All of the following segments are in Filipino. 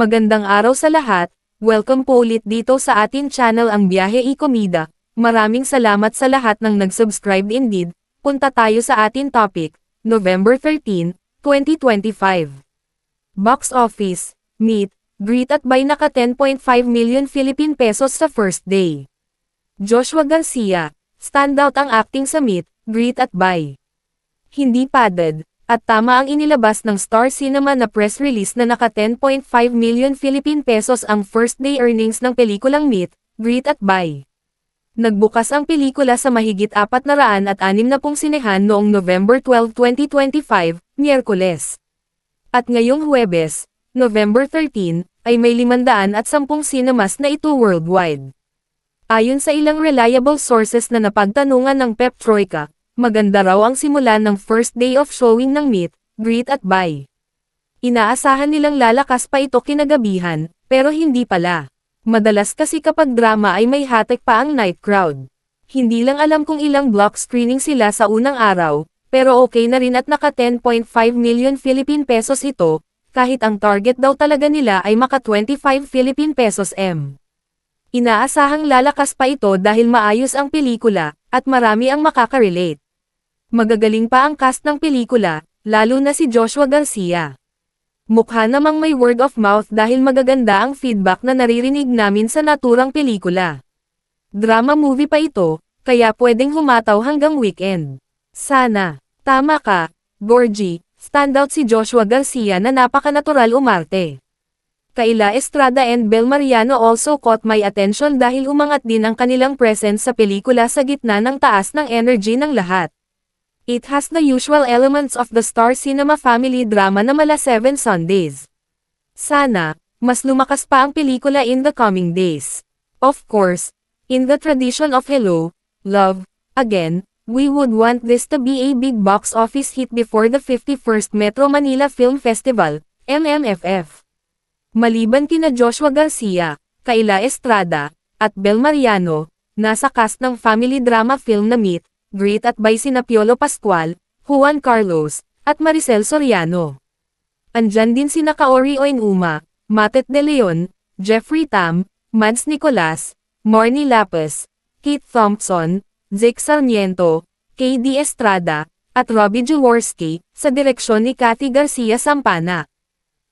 Magandang araw sa lahat, welcome po ulit dito sa atin channel ang Biyahe y Komida. Maraming salamat sa lahat ng nag-subscribe indeed. Punta tayo sa atin topic, November 13, 2025. Box office, meet, greet at buy naka 10.5 million Philippine pesos sa first day. Joshua Garcia, standout ang acting sa meet, greet at buy. Hindi padded, at tama ang inilabas ng Star Cinema na press release na naka 10.5 million Philippine pesos ang first day earnings ng pelikulang Meet, Greet at Buy. Nagbukas ang pelikula sa mahigit 460 sinehan noong November 12, 2025, Miyerkules. At ngayong Huwebes, November 13, ay may 510 cinemas na ito worldwide. Ayon sa ilang reliable sources na napagtanungan ng Pep Troika, maganda raw ang simula ng first day of showing ng Meet, Greet at Buy. Inaasahan nilang lalakas pa ito kinagabihan, pero hindi pala. Madalas kasi kapag drama ay may hatek pa ang night crowd. Hindi lang alam kung ilang block screening sila sa unang araw, pero okay na rin at naka 10.5 million Philippine pesos ito, kahit ang target daw talaga nila ay maka 25 Philippine pesos M. Inaasahang lalakas pa ito dahil maayos ang pelikula, at marami ang makaka-relate. Magagaling pa ang cast ng pelikula, lalo na si Joshua Garcia. Mukha namang may word of mouth dahil magaganda ang feedback na naririnig namin sa naturang pelikula. Drama movie pa ito, kaya pwedeng humataw hanggang weekend. Sana. Tama ka, Gorgie, standout si Joshua Garcia na napaka-natural umarte. Kaila Estrada and Bel Mariano also caught my attention dahil umangat din ang kanilang presence sa pelikula sa gitna ng taas ng energy ng lahat. It has the usual elements of the Star Cinema family drama na mala 7 Sundays. Sana, mas lumakas pa ang pelikula in the coming days. Of course, in the tradition of Hello, Love, Again, we would want this to be a big box office hit before the 51st Metro Manila Film Festival, MMFF. Maliban kina Joshua Garcia, Kaila Estrada, at Bel Mariano, nasa cast ng family drama film na Meet, Greet at Buy sina Piolo Pascual, Juan Carlos, at Maricel Soriano. Andyan din sina Kaori Oinuma, Matet De Leon, Jeffrey Tam, Mads Nicolas, Marnie Lapes, Kate Thompson, Zeke Sarmiento, KD Estrada, at Robbie Jaworski, sa direksyon ni Cathy Garcia Sampana.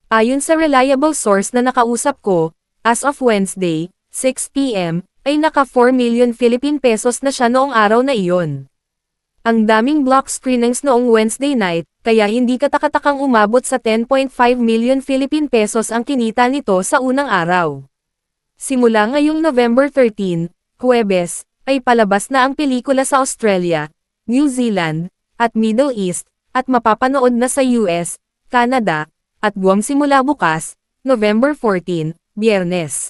Ayon sa reliable source na nakausap ko, as of Wednesday, 6 p.m., ay naka 4 million Philippine pesos na siya noong araw na iyon. Ang daming block screenings noong Wednesday night, kaya hindi katakatakang umabot sa 10.5 million Philippine pesos ang kinita nito sa unang araw. Simula ngayong November 13, Huwebes, ay palabas na ang pelikula sa Australia, New Zealand, at Middle East, at mapapanood na sa US, Canada, at Guam simula bukas, November 14, Biyernes.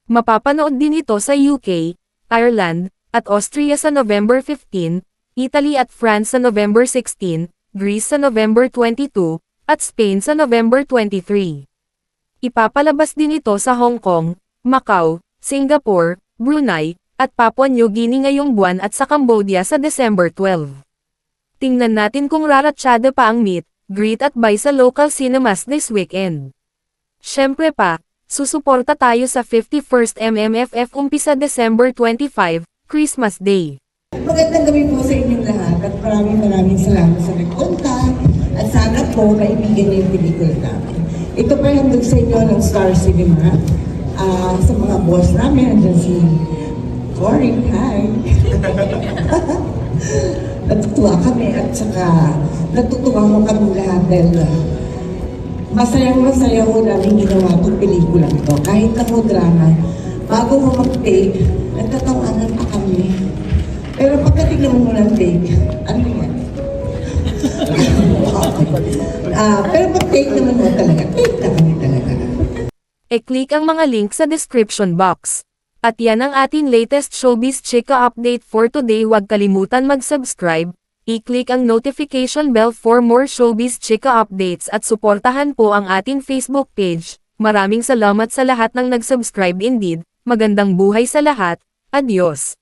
Mapapanood din ito sa UK, Ireland, at Austria sa November 15, Italy at France sa November 16, Greece sa November 22, at Spain sa November 23. Ipapalabas din ito sa Hong Kong, Macau, Singapore, Brunei, at Papua New Guinea ngayong buwan at sa Cambodia sa December 12. Tingnan natin kung raratsyada pa ang Meet, Greet at Buy sa local cinemas this weekend. Syempre pa, susuporta tayo sa 51st MMFF umpisa December 25, Christmas Day. Magandang gabi po sa inyong lahat at maraming salamat sa nagpunta at sana po kaibigan niyo yung pelikula namin. Ito pa yung handog sa inyo ng Star Cinema. Sa mga boss namin, andyan si Cory, hi! Natutuwa kami at saka natutuwa ko kami lahat dahil masaya ko namin ginawa itong pelikula ito. Kahit na mo drama, bago ko mag-take, nagtatawanan pa kami. Pero pagdating naman mo ng take, ano yan? Pero pag-take naman mo talaga, take na kami talaga. E-click ang mga link sa description box. At yan ang ating latest Showbiz Chika update for today. Huwag kalimutan mag-subscribe, i-click ang notification bell for more Showbiz Chika updates at suportahan po ang ating Facebook page. Maraming salamat sa lahat ng nag-subscribe indeed. Magandang buhay sa lahat. Adios.